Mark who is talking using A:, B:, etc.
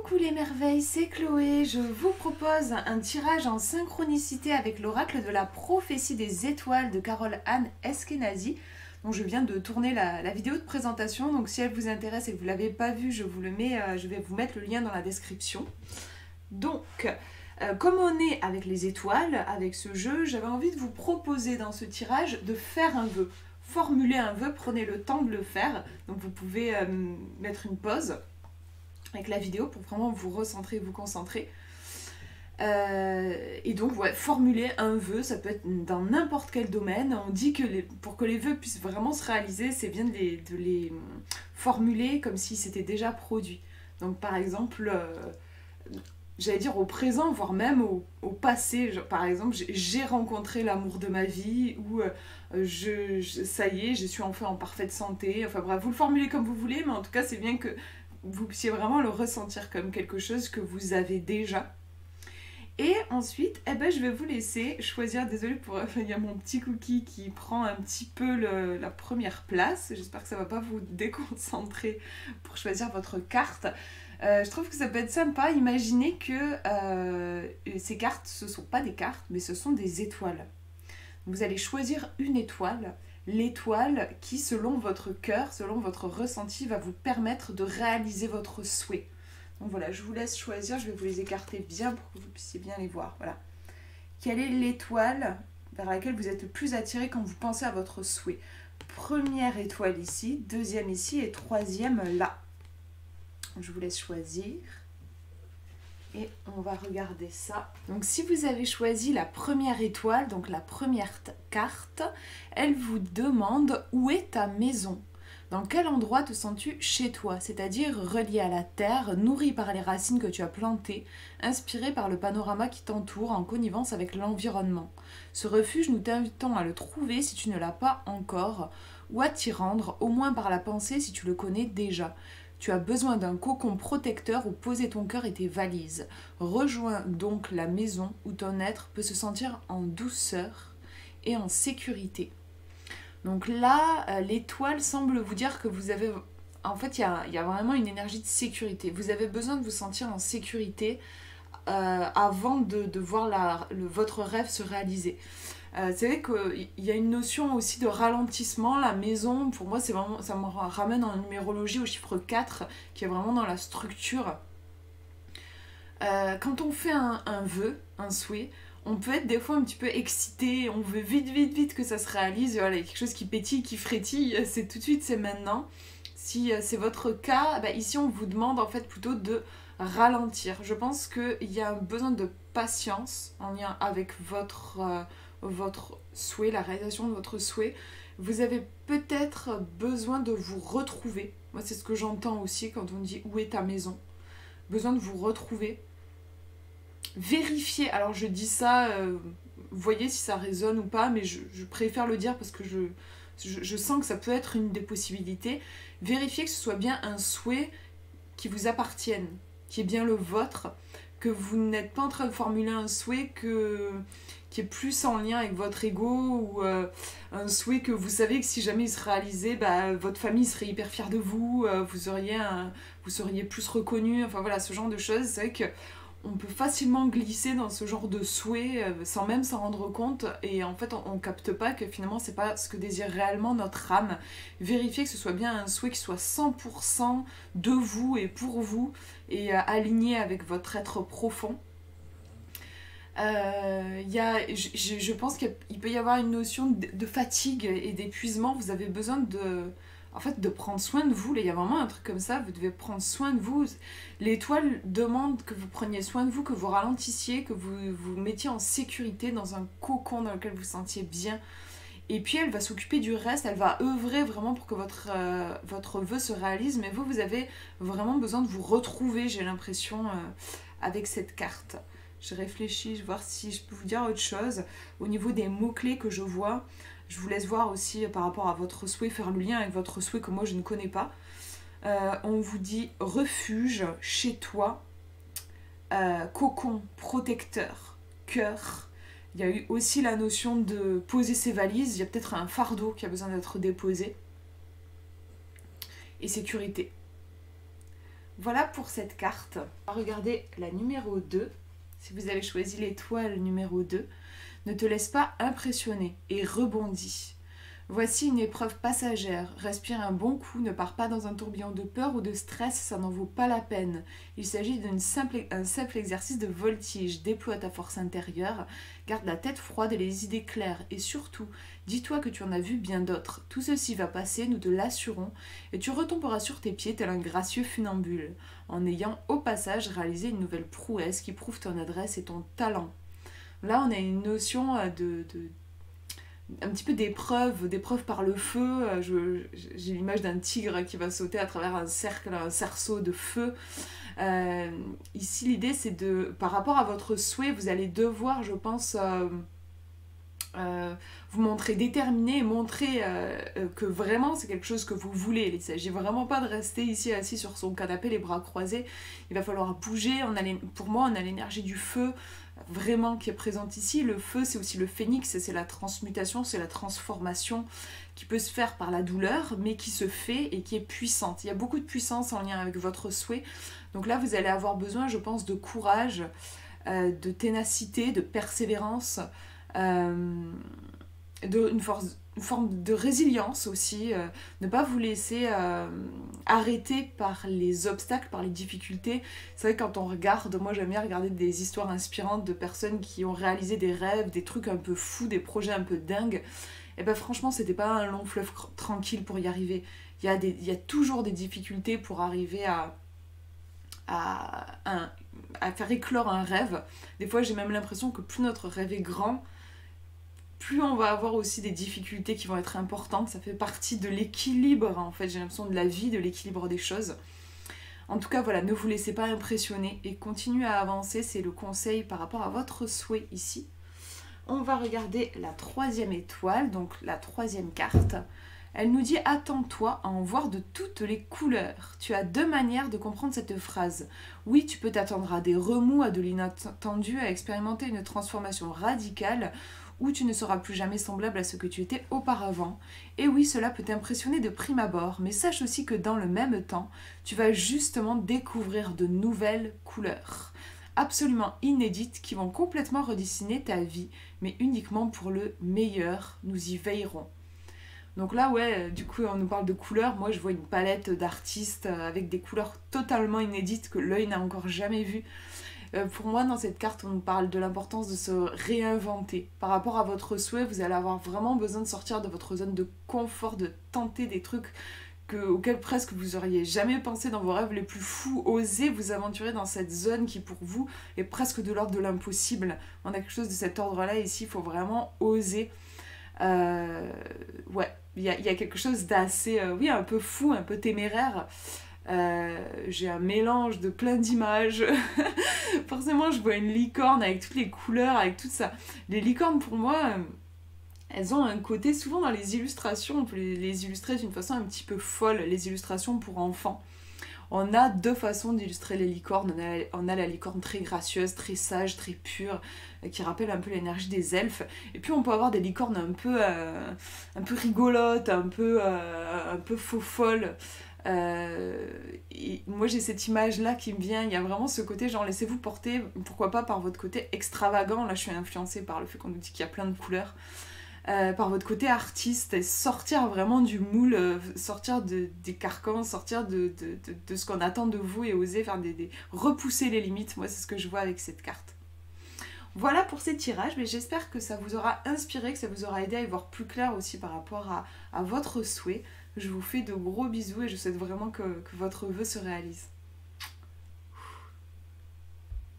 A: Coucou les merveilles, c'est Chloé. Je vous propose un tirage en synchronicité avec l'oracle de la prophétie des étoiles de Carole Anne Eskenazi. Donc je viens de tourner la vidéo de présentation, donc si elle vous intéresse et que vous ne l'avez pas vue, je vous le mets, je vais vous mettre le lien dans la description. Donc, comme on est avec les étoiles, avec ce jeu, j'avais envie de vous proposer dans ce tirage de faire un vœu. Formuler un vœu, prenez le temps de le faire. Donc vous pouvez mettre une pause avec la vidéo pour vraiment vous recentrer, vous concentrer. Et donc, ouais, formuler un vœu, ça peut être dans n'importe quel domaine. On dit que pour que les vœux puissent vraiment se réaliser, c'est bien de les formuler comme si c'était déjà produit. Donc, par exemple, j'allais dire au présent, voire même au passé. Genre, par exemple, j'ai rencontré l'amour de ma vie, ou ça y est, je suis enfin en parfaite santé. Enfin bref, vous le formulez comme vous voulez, mais en tout cas, c'est bien que vous puissiez vraiment le ressentir comme quelque chose que vous avez déjà. Et ensuite, je vais vous laisser choisir, désolée pour il y a mon petit cookie qui prend un petit peu la première place. J'espère que ça ne va pas vous déconcentrer pour choisir votre carte. Je trouve que ça peut être sympa. Imaginez que ces cartes, ce ne sont pas des cartes, mais ce sont des étoiles. Vous allez choisir une étoile. L'étoile qui, selon votre cœur, selon votre ressenti, va vous permettre de réaliser votre souhait. Donc voilà, je vous laisse choisir, je vais vous les écarter bien pour que vous puissiez bien les voir. Voilà. Quelle est l'étoile vers laquelle vous êtes le plus attiré quand vous pensez à votre souhait? Première étoile ici, deuxième ici et troisième là. Je vous laisse choisir. Et on va regarder ça. Donc si vous avez choisi la première étoile, donc la première carte, elle vous demande où est ta maison. Dans quel endroit te sens-tu chez toi? C'est-à-dire relié à la terre, nourri par les racines que tu as plantées, inspiré par le panorama qui t'entoure en connivence avec l'environnement. Ce refuge, nous t'invitons à le trouver si tu ne l'as pas encore, ou à t'y rendre, au moins par la pensée si tu le connais déjà. Tu as besoin d'un cocon protecteur où poser ton cœur et tes valises. Rejoins donc la maison où ton être peut se sentir en douceur et en sécurité. Donc là, l'étoile semble vous dire que vous avez... En fait, il y a vraiment une énergie de sécurité. Vous avez besoin de vous sentir en sécurité avant de voir votre rêve se réaliser. C'est vrai qu'il y a une notion aussi de ralentissement. La maison, pour moi, c'est vraiment, ça me ramène en numérologie au chiffre 4, qui est vraiment dans la structure. Quand on fait un vœu, un souhait, on peut être des fois un petit peu excité, on veut vite que ça se réalise. Voilà, il y a quelque chose qui pétille, qui frétille, c'est tout de suite, c'est maintenant. Si c'est votre cas, ici on vous demande en fait plutôt de ralentir. Je pense qu'il y a un besoin de patience en lien avec votre souhait, la réalisation de votre souhait. Vous avez peut-être besoin de vous retrouver. Moi, c'est ce que j'entends aussi quand on dit où est ta maison. Besoin de vous retrouver. Vérifier, alors je dis ça, voyez si ça résonne ou pas, mais je préfère le dire parce que je sens que ça peut être une des possibilités. Vérifiez que ce soit bien un souhait qui vous appartienne, qui est bien le vôtre, que vous n'êtes pas en train de formuler un souhait qui est plus en lien avec votre ego, ou un souhait que vous savez que si jamais il se réalisait, votre famille serait hyper fière de vous, vous seriez plus reconnu, enfin voilà, ce genre de choses. C'est vrai que on peut facilement glisser dans ce genre de souhait sans même s'en rendre compte, et en fait on capte pas que finalement c'est pas ce que désire réellement notre âme. Vérifiez que ce soit bien un souhait qui soit 100% de vous et pour vous, et aligné avec votre être profond. Je pense qu'il peut y avoir une notion de fatigue et d'épuisement. Vous avez besoin de prendre soin de vous. Là, il y a vraiment un truc comme ça, vous devez prendre soin de vous. L'étoile demande que vous preniez soin de vous, que vous ralentissiez, que vous vous mettiez en sécurité dans un cocon dans lequel vous vous sentiez bien. Et puis elle va s'occuper du reste, elle va œuvrer vraiment pour que votre vœu se réalise. Mais vous avez vraiment besoin de vous retrouver, j'ai l'impression, avec cette carte. Je réfléchis, je vais voir si je peux vous dire autre chose. Au niveau des mots-clés que je vois, je vous laisse voir aussi par rapport à votre souhait, faire le lien avec votre souhait que moi je ne connais pas. On vous dit refuge, chez toi, cocon, protecteur, cœur. Il y a eu aussi la notion de poser ses valises. Il y a peut-être un fardeau qui a besoin d'être déposé. Et sécurité. Voilà pour cette carte. On va regarder la numéro 2. Si vous avez choisi l'étoile numéro 2, ne te laisse pas impressionner et rebondis. Voici une épreuve passagère. Respire un bon coup, ne pars pas dans un tourbillon de peur ou de stress, ça n'en vaut pas la peine. Il s'agit d'un simple exercice de voltige. Déploie ta force intérieure, garde la tête froide et les idées claires. Et surtout, dis-toi que tu en as vu bien d'autres. Tout ceci va passer, nous te l'assurons, et tu retomberas sur tes pieds tel un gracieux funambule, en ayant au passage réalisé une nouvelle prouesse qui prouve ton adresse et ton talent. Là, on a une notion un petit peu d'épreuve par le feu. J'ai l'image d'un tigre qui va sauter à travers un cerceau de feu. Ici, l'idée, c'est par rapport à votre souhait, vous allez devoir, je pense, vous montrer déterminé et montrer que vraiment c'est quelque chose que vous voulez. Il ne s'agit vraiment pas de rester ici assis sur son canapé, les bras croisés. Il va falloir bouger. Pour moi, on a l'énergie du feu vraiment qui est présente ici. Le feu, c'est aussi le phénix, c'est la transmutation, c'est la transformation qui peut se faire par la douleur, mais qui se fait et qui est puissante. Il y a beaucoup de puissance en lien avec votre souhait. Donc là, vous allez avoir besoin, je pense, de courage, de ténacité, de persévérance, une forme de résilience aussi, ne pas vous laisser arrêter par les obstacles, par les difficultés. C'est vrai que quand on regarde, moi j'aime bien regarder des histoires inspirantes de personnes qui ont réalisé des rêves, des trucs un peu fous, des projets un peu dingues. Et ben franchement, c'était pas un long fleuve tranquille pour y arriver. Il y a toujours des difficultés pour arriver à faire éclore un rêve. Des fois, j'ai même l'impression que plus notre rêve est grand, plus on va avoir aussi des difficultés qui vont être importantes. Ça fait partie de l'équilibre, en fait, j'ai l'impression, de la vie, de l'équilibre des choses. En tout cas, voilà, ne vous laissez pas impressionner et continuez à avancer, c'est le conseil par rapport à votre souhait ici. On va regarder la troisième étoile, donc la troisième carte. Elle nous dit « Attends-toi à en voir de toutes les couleurs ». Tu as deux manières de comprendre cette phrase. Oui, tu peux t'attendre à des remous, à de l'inattendu, à expérimenter une transformation radicale, où tu ne seras plus jamais semblable à ce que tu étais auparavant. Et oui, cela peut t'impressionner de prime abord, mais sache aussi que dans le même temps, tu vas justement découvrir de nouvelles couleurs, absolument inédites, qui vont complètement redessiner ta vie, mais uniquement pour le meilleur. Nous y veillerons. Donc là, ouais, du coup, on nous parle de couleurs. Moi, je vois une palette d'artistes avec des couleurs totalement inédites que l'œil n'a encore jamais vues. Pour moi, dans cette carte, on nous parle de l'importance de se réinventer. Par rapport à votre souhait, vous allez avoir vraiment besoin de sortir de votre zone de confort, de tenter des trucs auxquels presque vous auriez jamais pensé dans vos rêves les plus fous. Osez vous aventurer dans cette zone qui, pour vous, est presque de l'ordre de l'impossible. On a quelque chose de cet ordre-là ici, il faut vraiment oser. Ouais, il y a quelque chose d'assez, oui, un peu fou, un peu téméraire. J'ai un mélange de plein d'images. Forcément, je vois une licorne avec toutes les couleurs, avec tout ça. Les licornes, pour moi, elles ont un côté, souvent dans les illustrations, on peut les illustrer d'une façon un petit peu folle, les illustrations pour enfants. On a deux façons d'illustrer les licornes. On a la licorne très gracieuse, très sage, très pure, qui rappelle un peu l'énergie des elfes. Et puis on peut avoir des licornes un peu rigolotes, un peu faux-folles. Et moi j'ai cette image là qui me vient, il y a vraiment ce côté genre laissez-vous porter, pourquoi pas par votre côté extravagant, là je suis influencée par le fait qu'on nous dit qu'il y a plein de couleurs, par votre côté artiste, et sortir vraiment du moule, sortir des carcans, sortir de ce qu'on attend de vous et oser faire repousser les limites. Moi c'est ce que je vois avec cette carte. Voilà pour ces tirages, mais j'espère que ça vous aura inspiré, que ça vous aura aidé à y voir plus clair aussi par rapport à votre souhait. Je vous fais de gros bisous et je souhaite vraiment que votre vœu se réalise.